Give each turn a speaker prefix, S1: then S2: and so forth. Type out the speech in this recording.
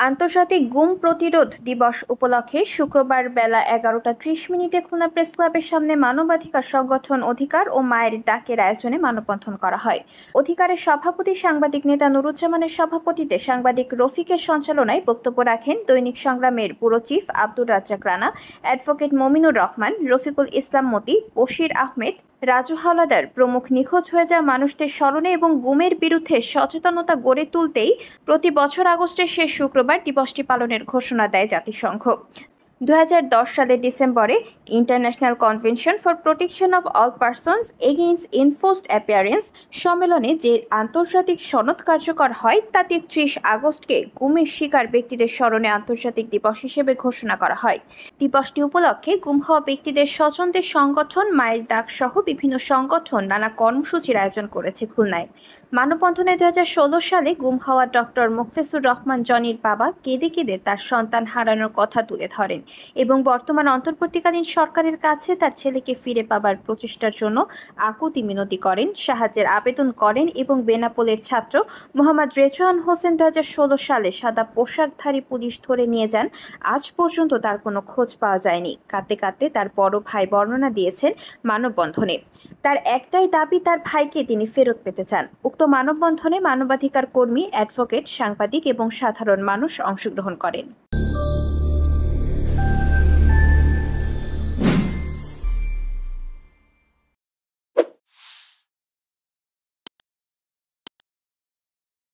S1: আন্তর্জাতিক গুম প্রতিরোধ দিবস উপলক্ষে শুক্রবার বেলা 11টা 30 মিনিটে খুলনা প্রেস ক্লাবের সামনে মানবাধিকার সংগঠন অধিকার ও মায়ের ডাকের আয়োজনে মানববন্ধন করা হয়। অধিকারের সভাপতি সাংবাদিক নেতা নুরুজ্জামানের সভাপতিত্বে সাংবাদিক রফিকের সঞ্চালনায় বক্তব্য রাখেন দৈনিক সংগ্রামের bureau chief Abdur Razzak Rana, advocate Mominur Rahman, Rafiqul Islam Moti, Bashir Ahmed, Raju Howlader প্রমুখ। নিখোঁজ হয়ে যাওয়া মানুষদের স্মরণে এবং গুমের বিরুদ্ধে সচেতনতা গড়ে তুলতেই প্রতি বছর আগস্টের শেষ শুক্রবার দিবসটি পালনের ঘোষণা দেয় জাতিসংঘ। 2010 সালের ডিসেম্বরে international convention for protection of all persons against enforced appearance সম্মেলনে যে আন্তর্জাতিক সনদ কার্যকর হয় তা 30 আগস্টকে গুমের শিকার ব্যক্তিদের স্মরণে আন্তর্জাতিক দিবস হিসেবে ঘোষণা করা হয়। দিবসটি উপলক্ষে গুম হওয়া ব্যক্তিদের স্বজনদের সংগঠন মায়ের ডাক সহ বিভিন্ন সংগঠন নানা কর্মসূচির আয়োজন করেছে খুলনায়। মানববন্ধনে 2016 সালে গুম হওয়া ডক্টর মুখলেসুর রহমান জনির বাবা কেঁদে কেঁদে তার সন্তান হারানোর কথা তুলে ধরেন এবং বর্তমান অন্তর্বর্তীকালীন সরকারের কাছে তার ছেলেকে ফিরে পাবার প্রচেষ্টার জন্য আকুতি মিনতি করেন, সাহায্যের আবেদন করেন এবং বেনাপোলের ছাত্র মোহাম্মদ রেজওয়ান হোসেন 2016 সালে সাদা পোশাকধারী পুলিশ ধরে নিয়ে যান। আজ পর্যন্ত তার কোনো খোঁজ পাওয়া যায়নি। কাঁদতে কাঁদতে তার বড় ভাই বর্ণনা দিয়েছেন মানববন্ধনে। তার একটাই দাবি, তার ভাইকে তিনি ফেরত পেতে চান। উক্ত মানববন্ধনে মানবাধিকার কর্মী, অ্যাডভোকেট, সাংবাদিক এবং সাধারণ মানুষ অংশগ্রহণ করেন।